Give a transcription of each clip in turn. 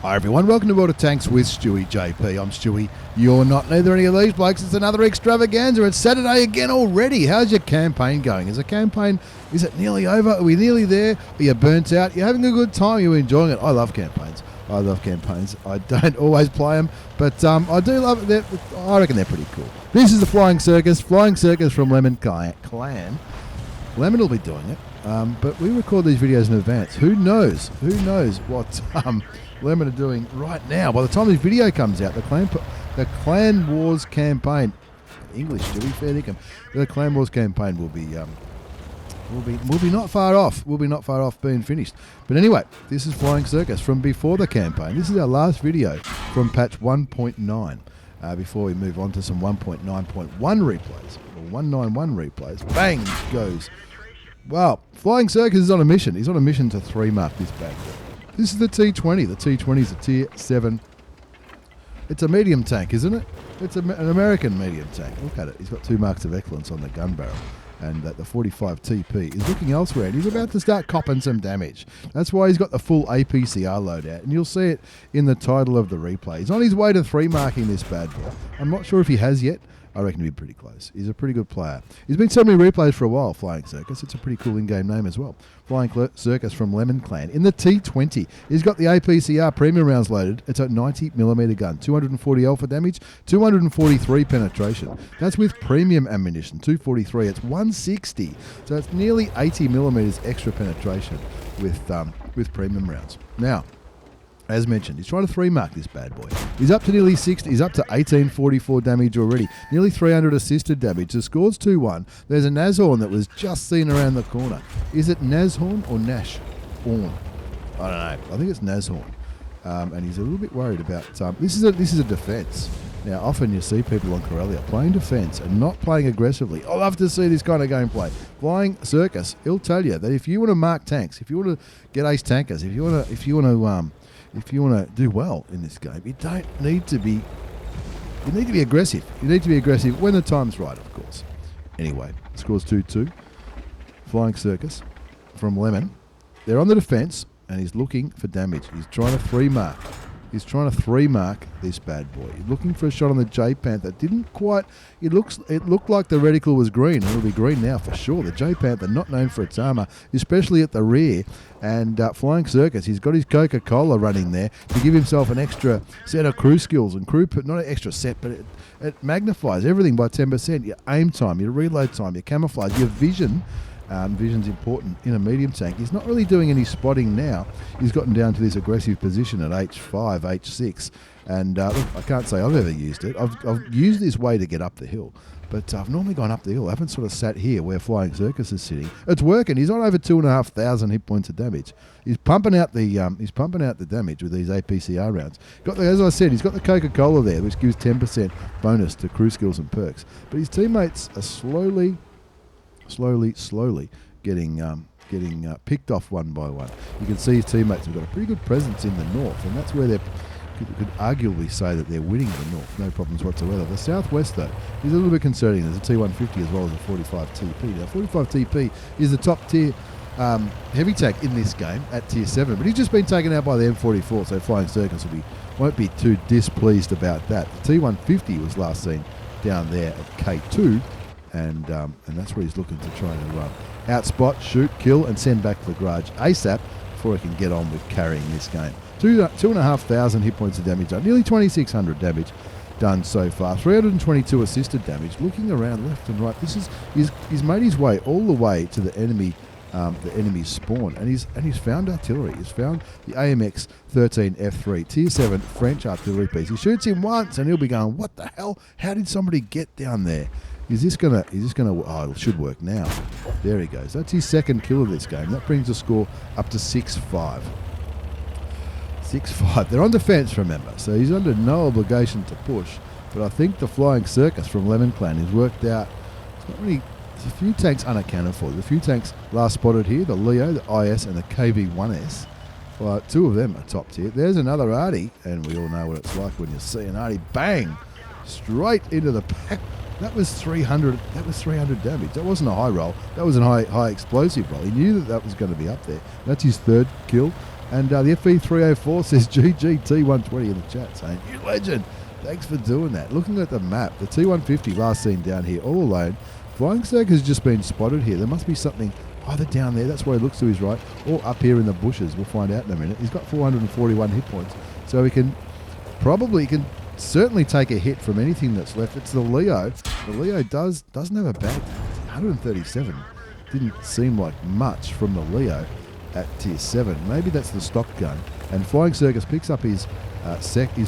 Hi everyone, welcome to World of Tanks with StewiejP. I'm Stewie. You're not neither any of these blokes. It's another extravaganza. It's Saturday again already. How's your campaign going? Is it nearly over? Are we nearly there? Are you burnt out? You're having a good time? You're enjoying it? I love campaigns. I don't always play them, but I do love it. I reckon they're pretty cool. This is the Flying Circus from Lemon Clan. Lemon will be doing it, but we record these videos in advance. Who knows what Lemon are doing right now? By the time this video comes out, the Clan Wars campaign, English to be fair dinkum, the Clan Wars campaign will be not far off. We'll be not far off being finished. But anyway, this is Flying Circus from before the campaign. This is our last video from patch 1.9. Before we move on to some 1.9.1 replays, or 191 replays, bang goes. Well, Flying Circus is on a mission. He's on a mission to 3-mark this bag. This is the T20. The T20 is a tier 7. It's a medium tank, isn't it? It's an American medium tank. Look at it. He's got 2 marks of excellence on the gun barrel. And the 45 TP is looking elsewhere, and he's about to start copping some damage. That's why he's got the full APCR loadout, and you'll see it in the title of the replay. He's on his way to 3-marking this bad boy. I'm not sure if he has yet. I reckon he'll be pretty close. He's a pretty good player. He's been sending me replays for a while, Flying Circus. It's a pretty cool in-game name as well. Flying Circus from Lemon Clan. In the T20, he's got the APCR premium rounds loaded. It's a 90mm gun, 240 alpha damage, 243 penetration. That's with premium ammunition, 243. It's 160. So it's nearly 80mm extra penetration with premium rounds. Now, as mentioned, he's trying to 3-mark this bad boy. He's up to nearly 60. He's up to 1844 damage already. Nearly 300 assisted damage. The score's 2-1. There's a Nashorn that was just seen around the corner. Is it Nashorn or Nash? Horn? I don't know. I think it's Nashorn. And he's a little bit worried about... This is a defense. Now, often you see people on Corellia playing defense and not playing aggressively. I love to see this kind of gameplay. Flying Circus, he'll tell you that if you want to mark tanks, if you want to get ace tankers, if you want to do well in this game, you need to be aggressive. You need to be aggressive when the time's right, of course. Anyway, score's 2-2. Flying Circus from Lemon. They're on the defense, and he's looking for damage. He's trying to 3-mark. He's trying to 3-mark this bad boy. He's looking for a shot on the J Panther. Didn't quite. It looked like the reticle was green, and it'll be green now for sure. The J Panther, not known for its armor, especially at the rear. And Flying Circus, he's got his Coca-Cola running there to give himself an extra set of crew skills and not an extra set, but it magnifies everything by 10%. Your aim time, your reload time, your camouflage, your vision. Vision's important in a medium tank. He's not really doing any spotting now. He's gotten down to this aggressive position at H5, H6. And look, I can't say I've ever used it. I've used this way to get up the hill. But I've normally gone up the hill. I haven't sort of sat here where Flying Circus is sitting. It's working. He's on over 2,500 hit points of damage. He's pumping out the damage with these APCR rounds. As I said, he's got the Coca-Cola there, which gives 10% bonus to crew skills and perks. But his teammates are slowly getting picked off one by one. You can see his teammates have got a pretty good presence in the north, and that's where you could arguably say that they're winning the north. No problems whatsoever. The southwest, though, is a little bit concerning. There's a T150 as well as a 45 TP. Now, 45 TP is the top tier heavy tank in this game at tier 7, but he's just been taken out by the M44, so Flying Circus won't be too displeased about that. The T150 was last seen down there at K2, and that's where he's looking to try to outspot, shoot, kill, and send back to the garage ASAP before he can get on with carrying this game. 2,500 hit points of damage done, nearly 2,600 damage done so far, 322 assisted damage. Looking around left and right, he's made his way all the way to the enemy spawn, and he's found artillery. He's found the AMX 13 F3 tier 7 French artillery piece. He shoots him once, and he'll be going, "What the hell? How did somebody get down there?" Is this gonna? Oh, it should work now. There he goes. That's his second kill of this game. That brings the score up to 6-5. 6-5. They're on defense, remember, so he's under no obligation to push. But I think the Flying Circus from Lemon Clan has worked out. There's a few tanks unaccounted for. There's a few tanks last spotted here: the Leo, the IS, and the KV-1S. Well, 2 of them are top tier. There's another Artie, and we all know what it's like when you see an Artie bang straight into the pack. That was 300. That was 300 damage. That wasn't a high roll. That was a high explosive roll. He knew that was going to be up there. That's his 3rd kill. And the FE304 says GGT120 in the chat, saying, "You legend. Thanks for doing that." Looking at the map, the T150 last seen down here all alone. Flying Circus has just been spotted here. There must be something either down there, that's where he looks to his right, or up here in the bushes. We'll find out in a minute. He's got 441 hit points, so he can certainly take a hit from anything that's left. It's the Leo. The Leo doesn't have a bad 137. Didn't seem like much from the Leo at tier 7. Maybe that's the stock gun. And Flying Circus picks up his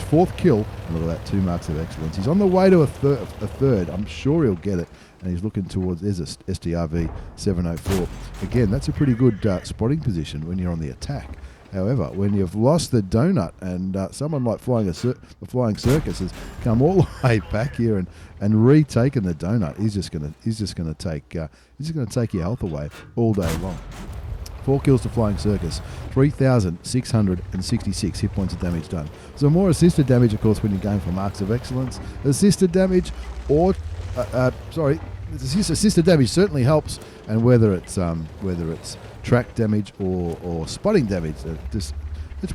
fourth kill. And look at that, 2 marks of excellence. He's on the way to a third. I'm sure he'll get it. And he's looking towards, there's a STRV 704. Again, that's a pretty good spotting position when you're on the attack. However, when you've lost the donut and someone like the Flying Circus has come all the way back here and retaken the donut, he's just gonna take your health away all day long. 4 kills to Flying Circus, 3,666 hit points of damage done. So more assisted damage, of course, when you're going for marks of excellence. Assisted damage, assisted damage certainly helps, and whether it's track damage or spotting damage, it's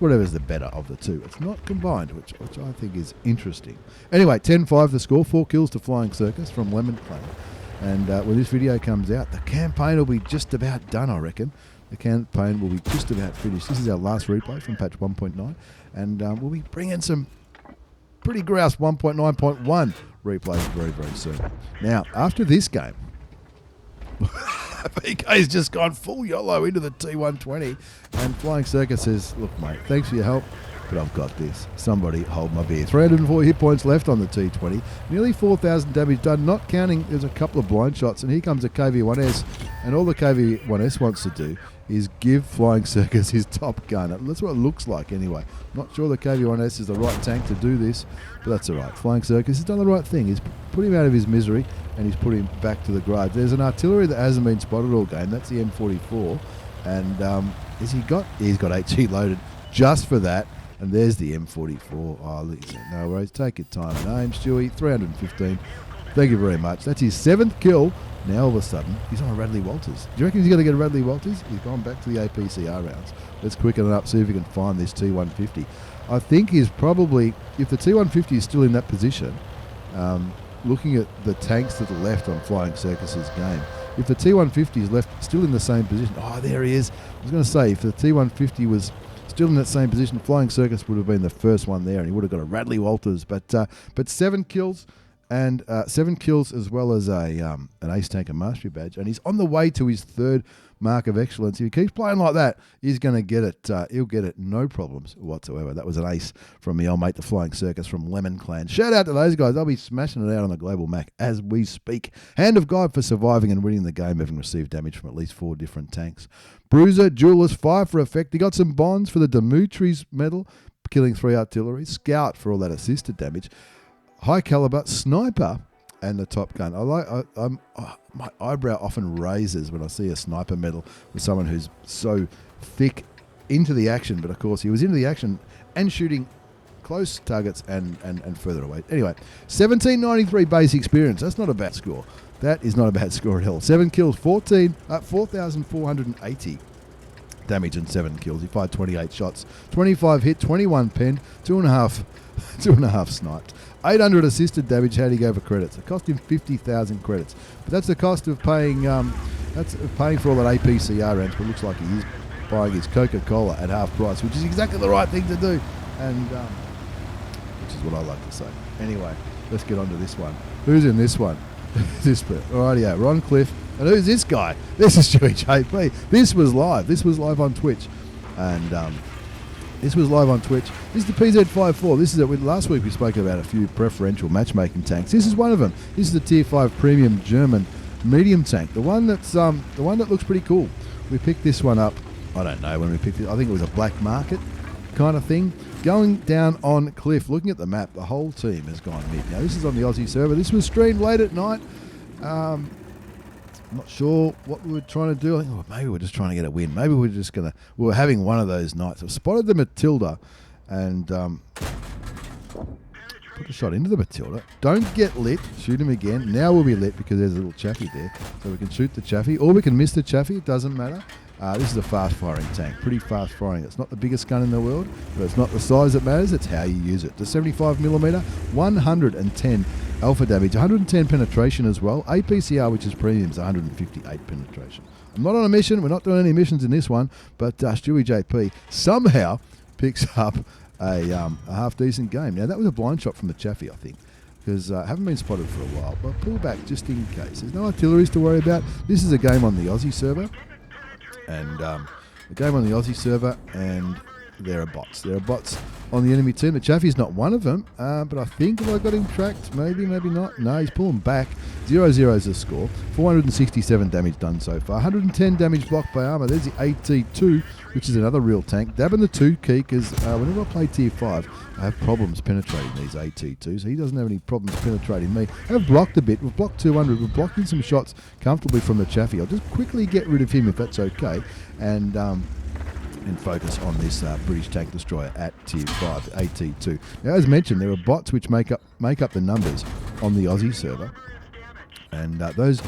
whatever's the better of the two. It's not combined, which I think is interesting. Anyway, 10-5 the score, 4 kills to Flying Circus from Lemon Clan. And when this video comes out, the campaign will be just about done, I reckon. The campaign will be just about finished. This is our last replay from patch 1.9, and we'll be bringing some pretty grouse 1.9.1 replays very, very soon. Now, after this game, PK's just gone full YOLO into the T120, and Flying Circus says, "Look, mate, thanks for your help, but I've got this. Somebody hold my beer." 304 hit points left on the T20, nearly 4,000 damage done, not counting there's a couple of blind shots, and here comes a KV-1S, and all the KV-1S wants to do is give Flying Circus his top gun. That's what it looks like anyway. Not sure the KV-1S is the right tank to do this, but that's all right. Flying Circus has done the right thing. He's put him out of his misery, and he's put him back to the garage. There's an artillery that hasn't been spotted all game. That's the M44, and he's got HE loaded just for that. And there's the M44. Oh, no worries. Take your time and aim, Stewie. 315. Thank you very much. That's his 7th kill. Now all of a sudden, he's on a Radley Walters. Do you reckon he's going to get a Radley Walters? He's gone back to the APCR rounds. Let's quicken it up, see if we can find this T150. I think he's probably, if the T150 is still in that position, looking at the tanks to the left on Flying Circus's game, if the T150 is left still in the same position, oh, there he is. I was going to say, if the T150 was still in that same position, Flying Circus would have been the first one there, and he would have got a Radley Walters. But 7 kills, and 7 kills as well as an Ace Tanker Mastery Badge, and he's on the way to his 3rd mark of excellence. If he keeps playing like that, he's going to get it. He'll get it, no problems whatsoever. That was an ace from me old mate, the Flying Circus from Lemon Clan. Shout out to those guys. They'll be smashing it out on the Global Mac as we speak. Hand of God for surviving and winning the game, having received damage from at least 4 different tanks. Bruiser, Duelist, 5 for effect. He got some bonds for the Dimitri's medal, killing 3 artillery. Scout for all that assisted damage. High caliber, Sniper, and the Top Gun. My eyebrow often raises when I see a sniper medal with someone who's so thick into the action, but of course he was into the action and shooting close targets and further away. Anyway, 1793 base experience. That's not a bad score. That is not a bad score at all. 7 kills, 4,480 damage and 7 kills. He fired 28 shots, 25 hit, 21 pen, 2.5 sniped. 800 assisted damage. How'd he go for credits? It cost him 50,000 credits. But that's the cost of paying for all that APCR rounds. But it looks like he is buying his Coca-Cola at half price, which is exactly the right thing to do. And which is what I like to say. Anyway, let's get on to this one. Who's in this one? This bit. Alrighty, Ron Cliff. And who's this guy? This is StewiejP. This was live. This was live on Twitch. And this was live on Twitch. This is the PZ54. This is it. Last week we spoke about a few preferential matchmaking tanks. This is one of them. This is the Tier 5 Premium German medium tank. The one that looks pretty cool. We picked this one up. I don't know when we picked it. I think it was a black market kind of thing. Going down on Cliff. Looking at the map, the whole team has gone mid. Now this is on the Aussie server. This was streamed late at night. Not sure what we were trying to do. I think, maybe we're just trying to get a win. Maybe we were having one of those nights. I spotted the Matilda and put a shot into the Matilda. Don't get lit. Shoot him again. Now we'll be lit because there's a little chaffy there. So we can shoot the chaffy or we can miss the chaffy. It doesn't matter. This is a fast-firing tank, pretty fast-firing. It's not the biggest gun in the world, but it's not the size that matters, it's how you use it. The 75mm, 110 alpha damage, 110 penetration as well. APCR, which is premium, is 158 penetration. I'm not on a mission, we're not doing any missions in this one, but stewiejp somehow picks up a half-decent game. Now, that was a blind shot from the Chaffee, I think, because I haven't been spotted for a while, but pull back just in case. There's no artilleries to worry about. This is a game on the Aussie server, and the game on the Aussie server, and there are bots. There are bots on the enemy team. The Chaffee's not one of them, but I think if I got him tracked, maybe not. No, he's pulling back. 0-0 is the score. 467 damage done so far. 110 damage blocked by armor. There's the AT2, which is another real tank. Dabbing the 2 key, because whenever I play tier 5, I have problems penetrating these AT2s. He doesn't have any problems penetrating me. I've blocked a bit. We've blocked 200. We're blocking some shots comfortably from the Chaffee. I'll just quickly get rid of him if that's okay, and focus on this British tank destroyer at tier 5, AT2. Now, as mentioned, there are bots which make up the numbers on the Aussie server, and those,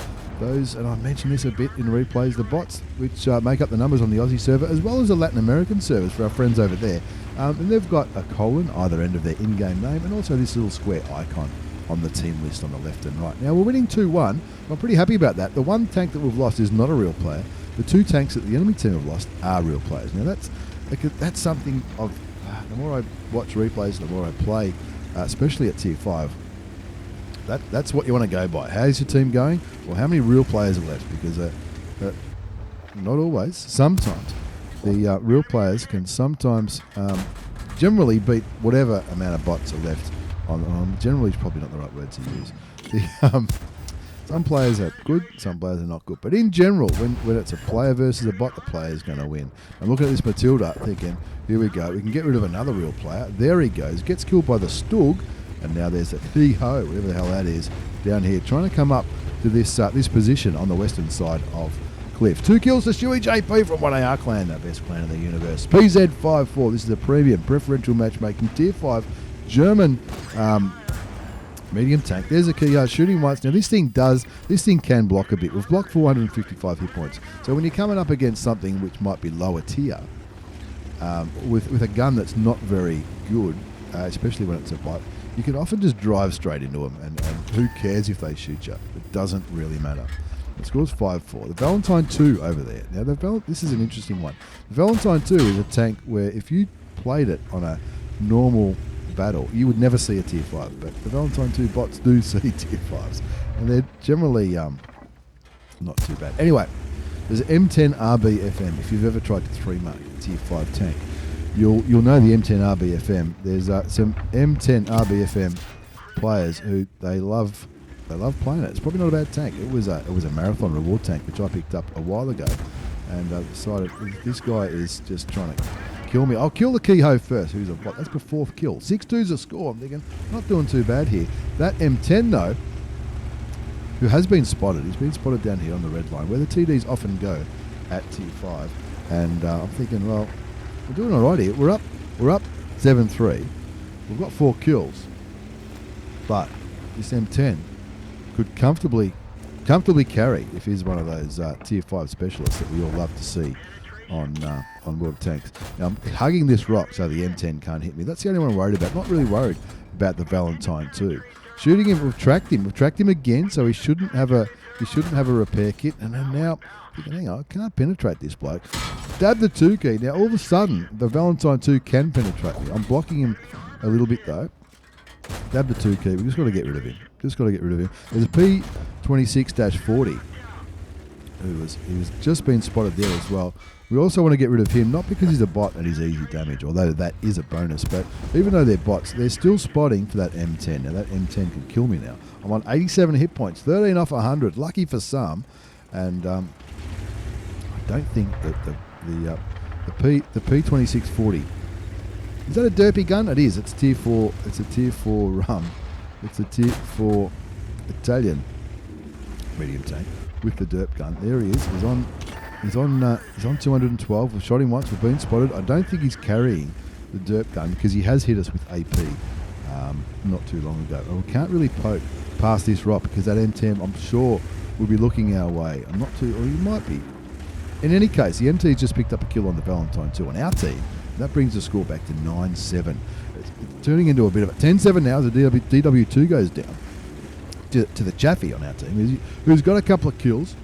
and I mentioned this a bit in replays, the bots which make up the numbers on the Aussie server, as well as the Latin American servers for our friends over there, and they've got a colon either end of their in-game name, and also this little square icon on the team list on the left and right. Now, we're winning 2-1. I'm pretty happy about that. The one tank that we've lost is not a real player. The 2 tanks that the enemy team have lost are real players. Now, that's something of... the more I watch replays, the more I play, especially at tier 5, that's what you want to go by. How's your team going? Well, how many real players are left? Because not always. Sometimes the real players can sometimes generally beat whatever amount of bots are left on. Generally is probably not the right word to use. Some players are good, some players are not good. But in general, when it's a player versus a bot, the player is going to win. I'm looking at this Matilda thinking, here we go, we can get rid of another real player. There he goes, gets killed by the Stug, and now there's a T-Ho, whatever the hell that is, down here, trying to come up to this position on the western side of Cliff. 2 kills to stewiejp from 1AR clan, the best clan in the universe. PZ54, this is a premium preferential matchmaking tier 5 German medium tank. There's a key shooting once. Now this thing can block a bit. We've blocked 455 hit points. So when you're coming up against something which might be lower tier, with a gun that's not very good, especially when it's a bot, you can often just drive straight into them, and who cares if they shoot you? It doesn't really matter. The score's 5-4. The Valentine 2 over there. Now this is an interesting one. The Valentine 2 is a tank where if you played it on a normal battle, you would never see a tier 5, but the Valentine 2 bots do see tier 5s, and they're generally not too bad. Anyway, there's an M10 RBFM. If you've ever tried to 3-mark a tier 5 tank, you'll know the M10 RBFM. There's some M10 RBFM players who they love playing it. It's probably not a bad tank. It was a marathon reward tank which I picked up a while ago, and I decided this guy is just trying to kill me. I'll kill the Keyho first, who's a bot. That's the 4th kill. 6-2's a score. I'm thinking, not doing too bad here. That M10, though, who has been spotted, he's been spotted down here on the red line, where the TDs often go at tier 5. And I'm thinking, well, we're doing all right here. We're up 7-3. We've got 4 kills. But this M10 could comfortably carry if he's one of those tier 5 specialists that we all love to see on World of Tanks. Now, I'm hugging this rock so the M10 can't hit me. That's the only one I'm worried about. Not really worried about the Valentine 2. Shooting him, we've tracked him again, so he shouldn't have a repair kit. And then now, thinking, hang on, I can't penetrate this bloke. Dab the 2 key. Now, all of a sudden, the Valentine 2 can penetrate me. I'm blocking him a little bit, though. Dab the 2 key. We've just got to get rid of him. There's a P26-40 he was just been spotted there as well. We also want to get rid of him, not because he's a bot and he's easy damage, although that is a bonus, but even though they're bots, they're still spotting for that M10. Now that M10 can kill me now. I'm on 87 hit points, 13 off 100, lucky for some, and I don't think that the P26-40, is that a derpy gun? It is. It's tier 4. It's a tier 4 it's a tier 4 Italian medium tank with the derp gun. There he is. He's on 212. We've shot him once. We've been spotted. I don't think he's carrying the derp gun because he has hit us with AP not too long ago. And we can't really poke past this rock because that M10, I'm sure, will be looking our way. I'm not too, or he might be. in any case, the MT's just picked up a kill on the Valentine too on our team. That brings the score back to 9-7. It's turning into a bit of a 10-7 now as the DW2 goes down to the Chaffee on our team, who's got a couple of kills.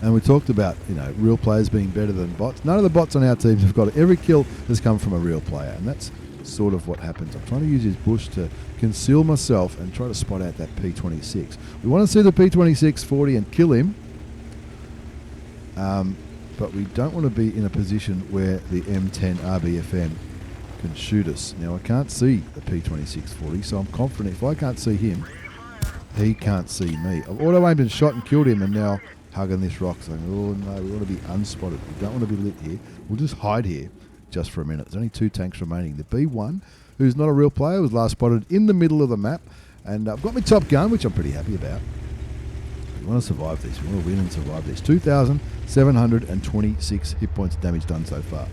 And we talked about, real players being better than bots. None of the bots on our teams have got it. Every kill has come from a real player, and that's sort of what happens. I'm trying to use his bush to conceal myself and try to spot out that P26. We want to see the P26 40 and kill him, but we don't want to be in a position where the M10 RBFM can shoot us. Now, I can't see the P26 40, so I'm confident if I can't see him, he can't see me. I've auto-aimed and shot and killed him, and now hugging this rock saying, oh no, we want to be unspotted. We don't want to be lit here. We'll just hide here just for a minute. There's only 2 tanks remaining. The B1, who's not a real player, was last spotted in the middle of the map. And I've got my top gun, which I'm pretty happy about. We want to survive this. We want to win and survive this. 2,726 hit points of damage done so far.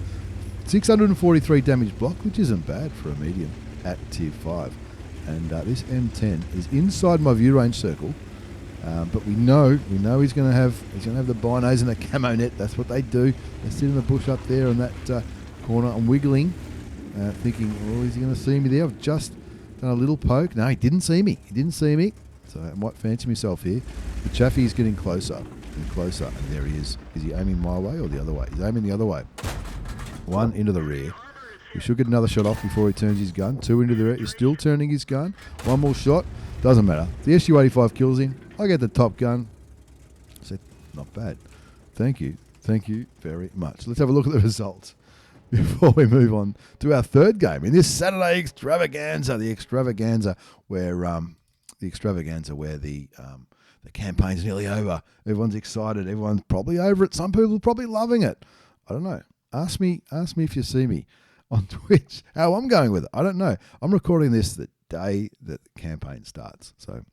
643 damage blocked, which isn't bad for a medium at tier 5. And this M10 is inside my view range circle. But we know he's going to have the binos and the camo net. That's what they do. They sit in the bush up there in that corner. I'm wiggling, thinking, oh, is he going to see me there? I've just done a little poke. No, he didn't see me. So I might fancy myself here. The Chaffee's getting closer and closer, and there he is. Is he aiming my way or the other way? He's aiming the other way. 1 into the rear. We should get another shot off before he turns his gun. 2 into the rear. He's still turning his gun. 1 more shot. Doesn't matter. The SU-85 kills him. I get the top gun. So, not bad. Thank you. Thank you very much. Let's have a look at the results before we move on to our third game in this Saturday Extravaganza. The Extravaganza where the campaign's nearly over. Everyone's excited. Everyone's probably over it. Some people are probably loving it. I don't know. Ask me if you see me on Twitch how I'm going with it. I don't know. I'm recording this the day that the campaign starts. So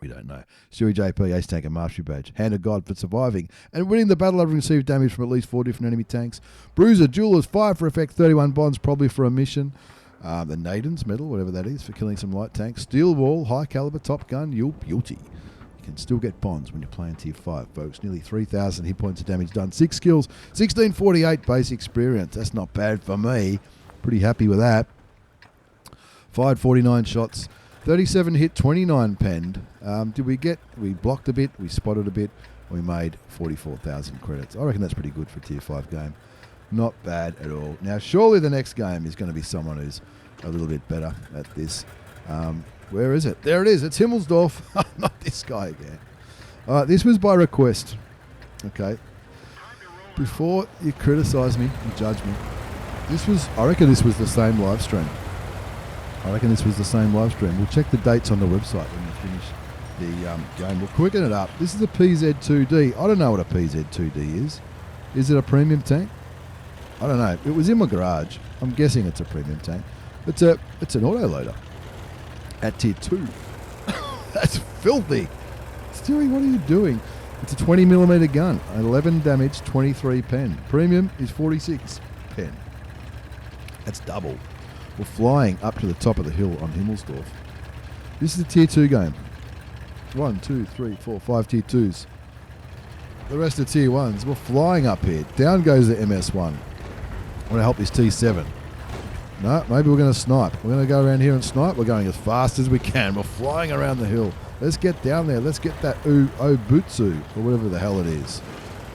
we don't know. stewiejp, Ace Tanker Mastery Badge. Hand of God for surviving and winning the battle. I've received damage from at least 4 different enemy tanks. Bruiser, Jewelers, Fire for effect, 31 bonds, probably for a mission. The Naden's Medal, whatever that is, for killing some light tanks. Steel Wall, High Caliber, Top Gun, you're beauty. You can still get bonds when you're playing tier 5, folks. Nearly 3,000 hit points of damage done. 6 kills, 1648 base experience. That's not bad for me. Pretty happy with that. Fired 49 shots. 37 hit, 29 penned. We blocked a bit, we spotted a bit, we made 44,000 credits. I reckon that's pretty good for a tier 5 game. Not bad at all. Now, surely the next game is going to be someone who's a little bit better at this. Where is it? There it is. It's Hemelsdorf. Not this guy again. All right, this was by request. Okay. Before you criticise me and judge me, I reckon this was the same live stream. We'll check the dates on the website when we finish the game. We'll quicken it up. This is a PZ2D. I don't know what a PZ2D is. Is it a premium tank? I don't know. It was in my garage. I'm guessing it's a premium tank. It's an autoloader at tier 2. That's filthy. Stewie, what are you doing? It's a 20mm gun. 11 damage, 23 pen. Premium is 46 pen. That's double. We're flying up to the top of the hill on Hemelsdorf. This is a tier 2 game. 1, 2, 3, 4, 5 tier 2s. The rest are tier 1s. We're flying up here. Down goes the MS1. I want to help this T7. No, maybe we're going to snipe. We're going to go around here and snipe. We're going as fast as we can. We're flying around the hill. Let's get down there. Let's get that Obutsu, or whatever the hell it is.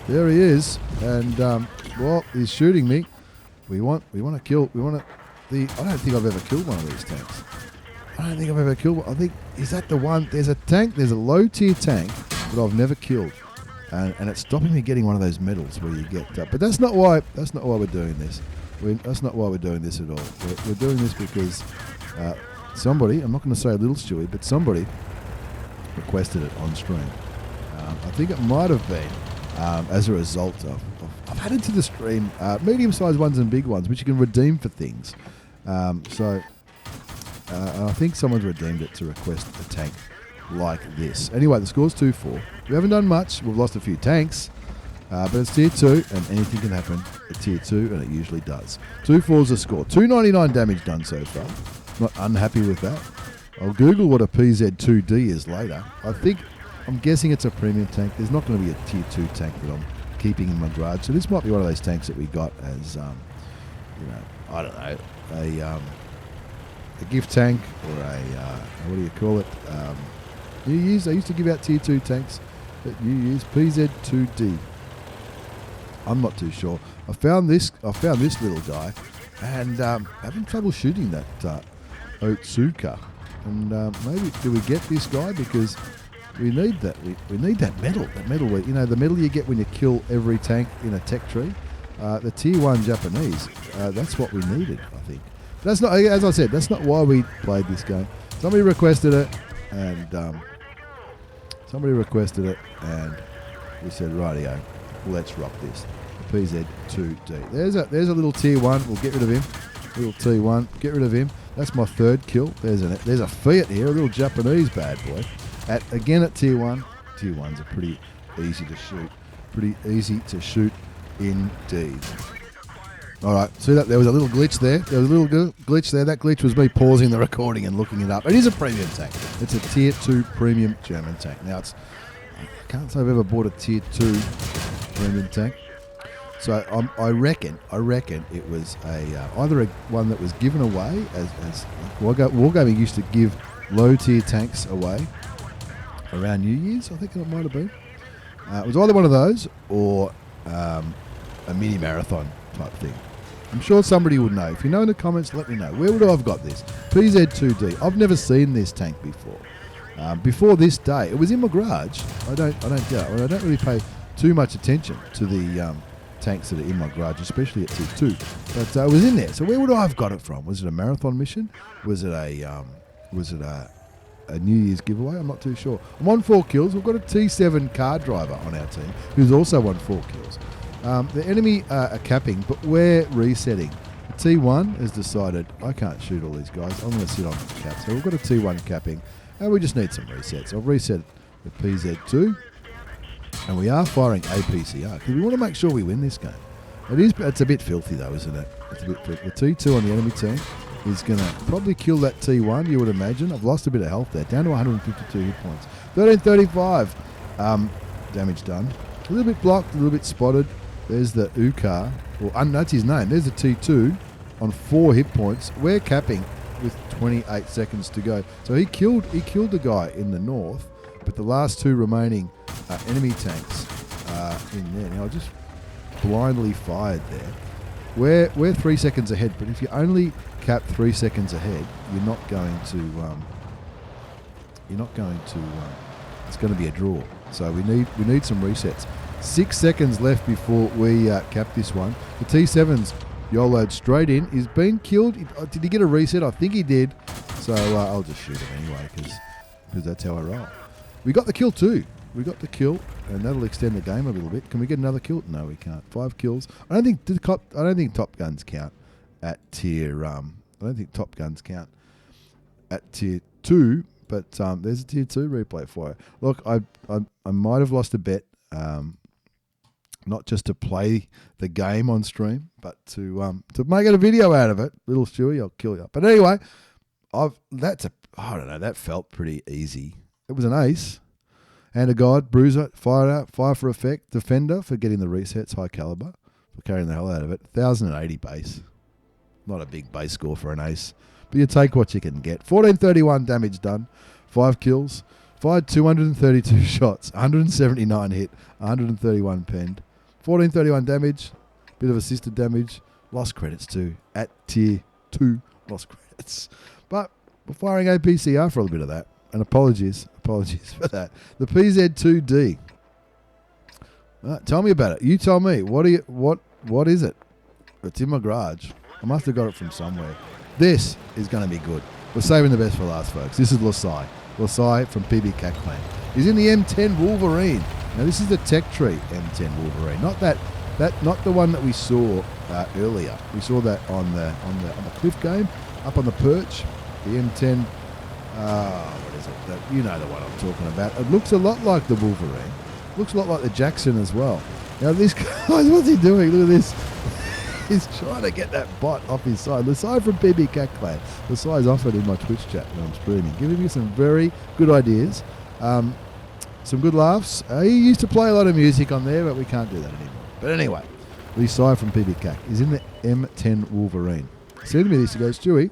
There he is. And, well, he's shooting me. We want to kill. I don't think I've ever killed one of these tanks. I think, is that the one? There's a tank, there's a low tier tank that I've never killed. And it's stopping me getting one of those medals where you get, but that's not why we're doing this. That's not why we're doing this at all. We're doing this because somebody, I'm not going to say little Stewie, but somebody requested it on stream. I think it might have been as a result of I've added to the stream medium-sized ones and big ones, which you can redeem for things. So I think someone's redeemed it to request a tank like this. Anyway, the score's 2-4. We haven't done much. We've lost a few tanks, but it's tier 2, and anything can happen at tier 2, and it usually does. 2-4 is the score. 299 damage done so far. Not unhappy with that. I'll Google what a PZ2D is later. I'm guessing it's a premium tank. There's not going to be a tier 2 tank that I'm keeping in my garage. So this might be one of those tanks that we got as, you know, I don't know, a gift tank or a, what do you call it? New Year's. I used to give out tier 2 tanks at New Year's. PZ2D. I'm not too sure. I found this little guy, and having trouble shooting that WOTCCASIA. And maybe do we get this guy, because we need that. We need that medal. That medal, you know, the medal you get when you kill every tank in a tech tree. The tier 1 Japanese. That's what we needed, I think. That's not, as I said, that's not why we played this game. Somebody requested it, and we said, rightio, let's rock this. PZ2D. There's a little tier 1. We'll get rid of him. Little T1. Get rid of him. That's my third kill. There's a Fiat here, a little Japanese bad boy. Again at tier 1. Tier 1s are pretty easy to shoot. Pretty easy to shoot indeed. Alright, see that? There was a little glitch there. There was a little glitch there. That glitch was me pausing the recording and looking it up. It is a premium tank. It's a tier 2 premium German tank. Now, I can't say I've ever bought a tier 2 premium tank. So I reckon it was either one that was given away as Wargaming used to give low tier tanks away around New Year's. I think it might have been. It was either one of those or a mini marathon type thing. I'm sure somebody would know. If you know in the comments, let me know. Where would I have got this? PZ2D. I've never seen this tank before. Before this day, it was in my garage. I don't really pay too much attention to the tanks that are in my garage, especially at tier 2. But it was in there. So where would I have got it from? Was it a marathon mission? Was it a New Year's giveaway? I'm not too sure. I'm on 4 kills. We've got a T7 car driver on our team who's also on 4 kills. The enemy are capping, but we're resetting. The T1 has decided I can't shoot all these guys. I'm going to sit on the cap. So we've got a T1 capping, and we just need some resets. I've reset the PZ2. And we are firing APCR because we want to make sure we win this game. It's a bit filthy though, isn't it? It's a bit filthy. The T2 on the enemy team is going to probably kill that T1, you would imagine. I've lost a bit of health there, down to 152 hit points. 1335 damage done. A little bit blocked, a little bit spotted. There's the Ukar, or that's his name. There's the T2 on 4 hit points. We're capping with 28 seconds to go. So he killed the guy in the north, but the last 2 remaining enemy tanks in there. Now I just blindly fired there. We're 3 seconds ahead, but if you only cap 3 seconds ahead, you're not going to. It's going to be a draw. So we need some resets. 6 seconds left before we cap this one. The T7's YOLO'd straight in. He's been killed. Did he get a reset? I think he did. So I'll just shoot him anyway because that's how I roll. We got the kill too. We got the kill, and that'll extend the game a little bit. Can we get another kill? No, we can't. 5 kills. I don't think Top Guns count at tier. I don't think Top Guns count at tier 2. But there's a tier 2 replay for you. Look, I might have lost a bet, not just to play the game on stream, but to make it a video out of it. Little Stewie, I'll kill you. But anyway, I don't know. That felt pretty easy. It was an ace. Hand of God, Bruiser, fire for effect, Defender for getting the resets, high caliber, for carrying the hell out of it. 1080 base. Not a big base score for an ace, but you take what you can get. 1431 damage done, 5 kills, fired 232 shots, 179 hit, 131 penned. 1431 damage, bit of assisted damage, lost credits too. At tier 2, lost credits. But we're firing APCR for a little bit of that. And apologies for that. The PZ2D. Tell me about it. You tell me. What is it? It's in my garage. I must have got it from somewhere. This is going to be good. We're saving the best for last, folks. This is Sigh. Sigh from PB Cat Clan. He's in the M10 Wolverine. Now this is the tech tree M10 Wolverine. Not the one that we saw earlier. We saw that on the cliff game, up on the perch. The M10. What is it? You know the one I'm talking about. It looks a lot like the Wolverine. Looks a lot like the Jackson as well. Now this guy, what's he doing? Look at this. He's trying to get that bot off his side. The side from PB Cat Clan. The side's offered in my Twitch chat when I'm streaming, giving me some very good ideas, some good laughs. He used to play a lot of music on there, but we can't do that anymore. But anyway, Lee Sigh from PBCAC is in the M10 Wolverine. Send me this. He goes, Stewie,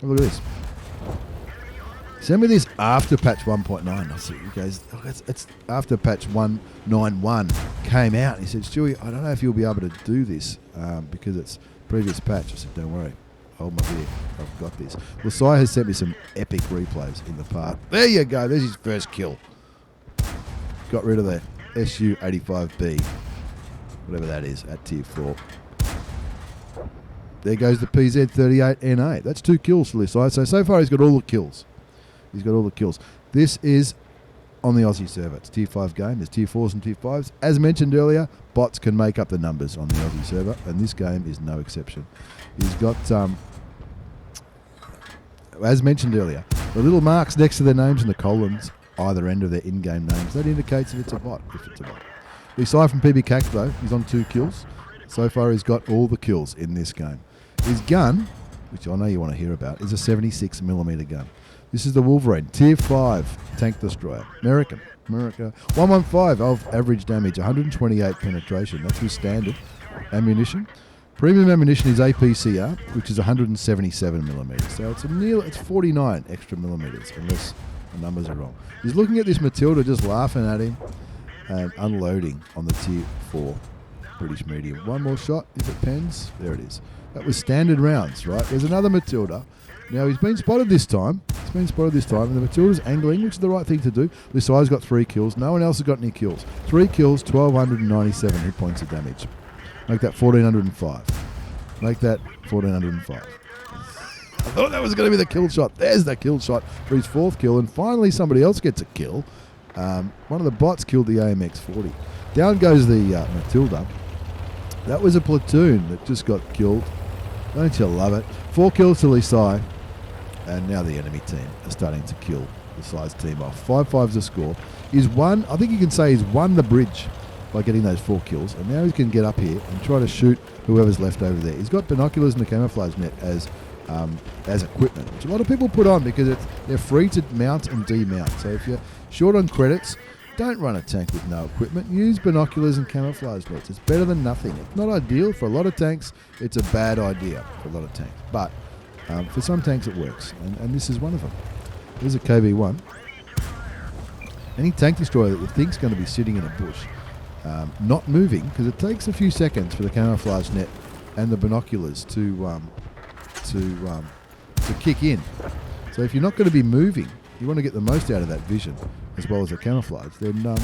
have a look at this. Send me this after patch 1.9. I said, he goes, oh, it's after patch 191 came out. He said, Stewie, I don't know if you'll be able to do this because it's previous patch. I said, don't worry. Hold my beer. I've got this. Well, Sigh has sent me some epic replays in the part. There you go. There's his first kill. Got rid of the SU-85B, whatever that is, at tier 4. There goes the PZ-38NA. That's 2 kills for this side. So far he's got all the kills. He's got all the kills. This is on the Aussie server. It's tier 5 game. There's tier 4s and tier 5s. As mentioned earlier, bots can make up the numbers on the Aussie server, and this game is no exception. He's got, as mentioned earlier, the little marks next to their names and the colons, either end of their in-game names. That indicates if it's a bot, Lee Sigh from PBCAC, though, he's on 2 kills. So far, he's got all the kills in this game. His gun, which I know you want to hear about, is a 76mm gun. This is the Wolverine, tier 5 tank destroyer. America. 115 of average damage, 128 penetration. That's his standard ammunition. Premium ammunition is APCR, which is 177mm. So it's 49 extra millimeters, unless the numbers are wrong. He's looking at this Matilda, just laughing at him and unloading on the tier 4 British medium. One more shot, if it pens. There it is. That was standard rounds, right? There's another Matilda. Now, he's been spotted this time. And the Matilda's angling, which is the right thing to do. This guy's got 3 kills. No one else has got any kills. 3 kills, 1,297 hit points of damage. Make that 1,405. Make that 1,405. I thought that was going to be the kill shot. There's the kill shot for his 4th kill. And finally, somebody else gets a kill. One of the bots killed the AMX-40. Down goes the Matilda. That was a platoon that just got killed. Don't you love it? 4 kills to Lee Sigh. And now the enemy team are starting to kill the Sigh's team off. 5-5's the score. He's won, I think you can say he's won the bridge by getting those 4 kills. And now he can get up here and try to shoot whoever's left over there. He's got binoculars and a camouflage net as equipment, which a lot of people put on because they're free to mount and demount. So if you're short on credits, don't run a tank with no equipment. Use binoculars and camouflage nets. It's better than nothing. It's not ideal for a lot of tanks. It's a bad idea for a lot of tanks. But for some tanks it works, and this is one of them. There's a KB1. Any tank destroyer that you think is going to be sitting in a bush, not moving, because it takes a few seconds for the camouflage net and the binoculars to kick in. So if you're not going to be moving, you want to get the most out of that vision as well as the camouflage, then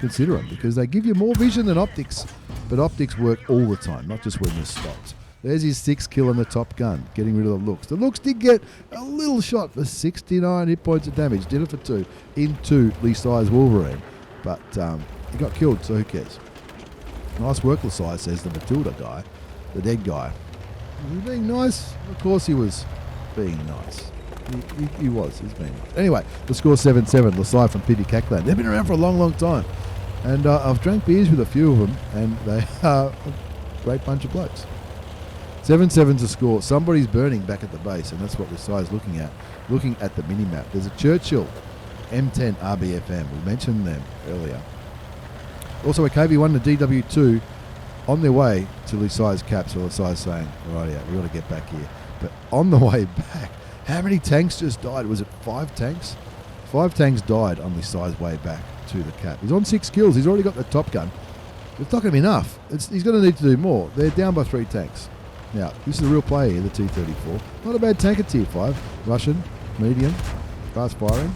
consider them, because they give you more vision than optics, but optics work all the time, not just when you're stopped. There's his 6th kill on the top gun, getting rid of the looks. The looks did get a little shot for 69 hit points of damage. Did it for 2 into Lee Sigh's Wolverine. But he got killed, so who cares? Nice work, Lee Sigh, says the Matilda guy, the dead guy. Was he being nice? Of course he was being nice. He was. He's being nice. Anyway, the score 7-7. Lee Sigh from PBCAC land. They've been around for a long, long time. And I've drank beers with a few of them, and they are a great bunch of blokes. 7-7's a score. Somebody's burning back at the base, and that's what the Sigh's looking at the mini-map. There's a Churchill M10 RBFM. We mentioned them earlier. Also a KB1 and a DW2 on their way to Lee Sigh's cap. So Lee Sigh's saying, right, yeah, we've got to get back here. But on the way back, how many tanks just died? Was it 5 tanks? 5 tanks died on Lee Sigh's way back to the cap. He's on 6 kills. He's already got the top gun. It's not going to be enough. He's going to need to do more. They're down by 3 tanks. Now, this is a real player here, the T-34. Not a bad tank at tier 5. Russian, medium, fast firing.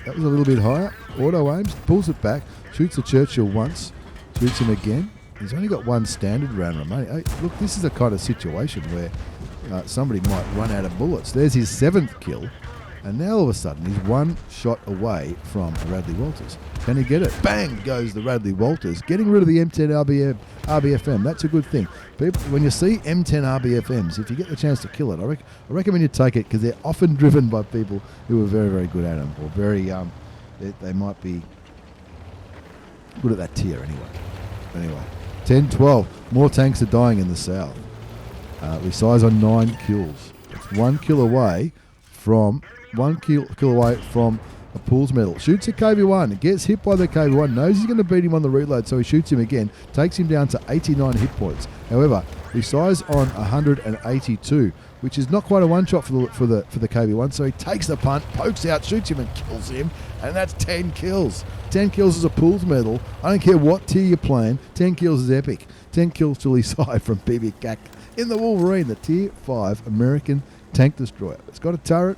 That was a little bit higher. Auto aims, pulls it back, shoots the Churchill once, shoots him again. He's only got 1 standard round remaining. Hey, look, this is a kind of situation where somebody might run out of bullets. There's his 7th kill. And now all of a sudden he's 1 shot away from a Radley Walters. Can he get it? Bang goes the Radley Walters, getting rid of the M10 RBFM. That's a good thing. People, when you see M10 RBFMs, if you get the chance to kill it, I recommend you take it, because they're often driven by people who are very, very good at them, or very they might be good at that tier anyway. 10-12. More tanks are dying in the south. Lee Sigh's on 9 kills. It's 1 kill away from a pools medal. Shoots a KV1, gets hit by the KV1, knows he's going to beat him on the reload, so he shoots him again, takes him down to 89 hit points. However, he Sigh's on 182, which is not quite a one-shot for the KV1, so he takes the punt, pokes out, shoots him and kills him, and that's 10 kills. 10 kills is a pools medal. I don't care what tier you're playing, 10 kills is epic. 10 kills to Sigh from BBCAC in the Wolverine, the Tier 5 American tank destroyer. It's got a turret.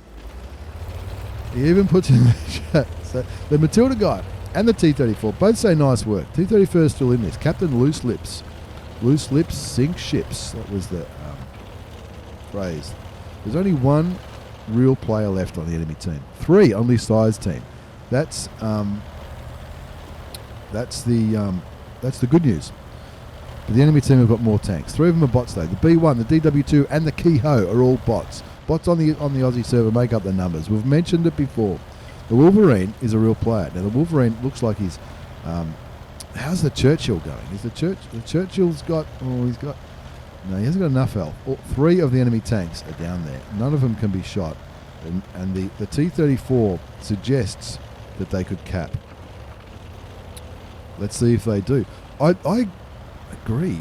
He even puts in the chat. So the Matilda guy and the T34 both say nice work. T34 is still in this. Captain Loose Lips. Loose Lips sink ships. That was the phrase. There's only one real player left on the enemy team. 3 on Sigh's team. That's the good news. But the enemy team have got more tanks. 3 of them are bots though. The B1, the DW2 and the Kehoe are all bots. Bots on the Aussie server make up the numbers. We've mentioned it before. The Wolverine is a real player. Now the Wolverine looks like he's how's the Churchill going? Is the Churchill's got no, he hasn't got enough health. 3 of the enemy tanks are down there. None of them can be shot. And the T34 suggests that they could cap. Let's see if they do. I agree.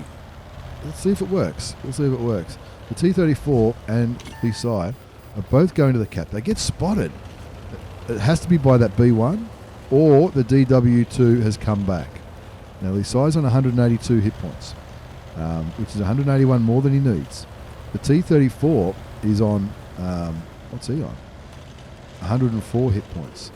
Let's see if it works. We'll see if it works. The T34 and the Sigh are both going to the cap. They get spotted. It has to be by that B1 or the DW2 has come back. Now the Sigh's on 182 hit points, which is 181 more than he needs. The T34 is on, what's he on? 104 hit points.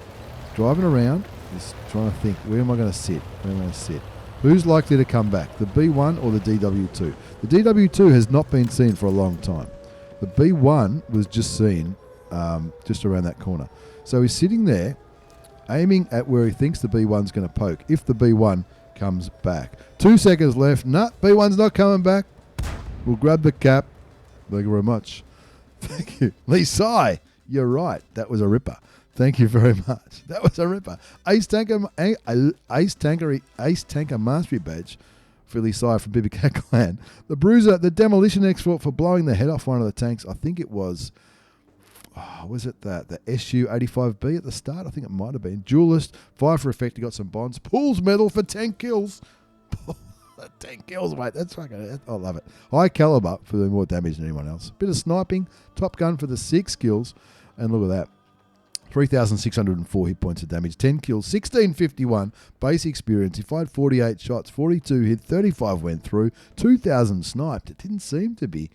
Driving around, just trying to think, where am I going to sit? Where am I going to sit? Who's likely to come back, the B1 or the DW2? The DW2 has not been seen for a long time. The B1 was just seen just around that corner. So he's sitting there, aiming at where he thinks the B1's going to poke, if the B1 comes back. 2 seconds left. Nah, B1's not coming back. We'll grab the cap. Thank you very much. Thank you. Sigh, you're right. That was a ripper. Thank you very much. That was a ripper. Ace Tanker Mastery Badge for Sigh from BBCAC Clan. The Bruiser, the Demolition Export for blowing the head off one of the tanks. I think it was, was it the SU-85B at the start? I think it might have been. Duelist, fire for effect. He got some bonds. Pools medal for 10 kills. 10 kills, mate. That's fucking, I love it. High caliber for doing more damage than anyone else. Bit of sniping. Top gun for the 6 kills. And look at that. 3,604 hit points of damage, 10 kills, 1651 base experience. He fired 48 shots, 42 hit, 35 went through, 2,000 sniped. It didn't seem to be.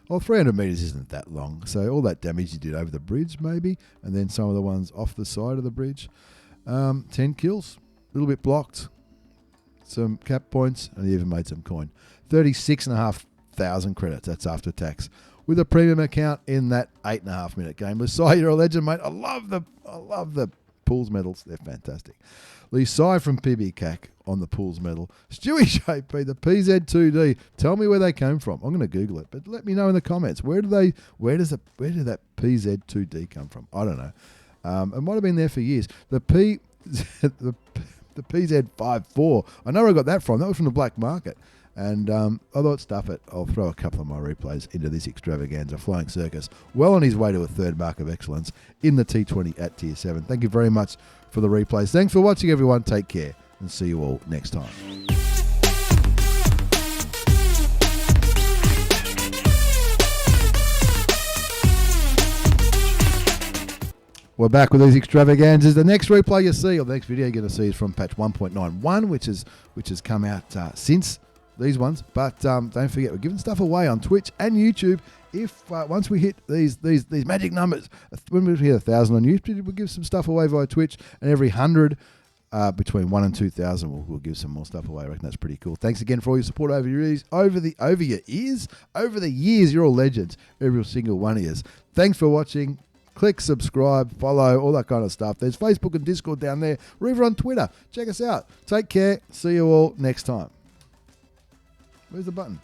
Well, 300 metres isn't that long, so all that damage he did over the bridge maybe, and then some of the ones off the side of the bridge. 10 kills, a little bit blocked, some cap points, and he even made some coin. 36,500 credits, that's after tax, with a premium account in that 8.5 minute game. Sigh, you're a legend, mate. I love the pools medals. They're fantastic. Sigh from PBCAC on the pools medal. StewiejP, the PZ2D. Tell me where they came from. I'm going to Google it, but let me know in the comments. Where did that PZ2D come from? I don't know. It might have been there for years. The PZ54. I know where I got that from. That was from the black market. And I thought, stuff it, I'll throw a couple of my replays into this extravaganza. Flying Circus, well on his way to a 3rd mark of excellence in the T20 at Tier 7. Thank you very much for the replays. Thanks for watching, everyone. Take care, and see you all next time. We're back with these extravaganzas. The next replay you see, or the next video you're going to see, is from patch 1.91, which has come out since these ones. But don't forget, we're giving stuff away on Twitch and YouTube. If once we hit these magic numbers, when we hit 1,000 on YouTube, we'll give some stuff away via Twitch, and every 100 between 1 and 2,000, we'll give some more stuff away. I reckon that's pretty cool. Thanks again for all your support over your years. Over the years, you're all legends. Every single one of you. Thanks for watching. Click subscribe, follow, all that kind of stuff. There's Facebook and Discord down there. We're even on Twitter. Check us out. Take care. See you all next time. Where's the button?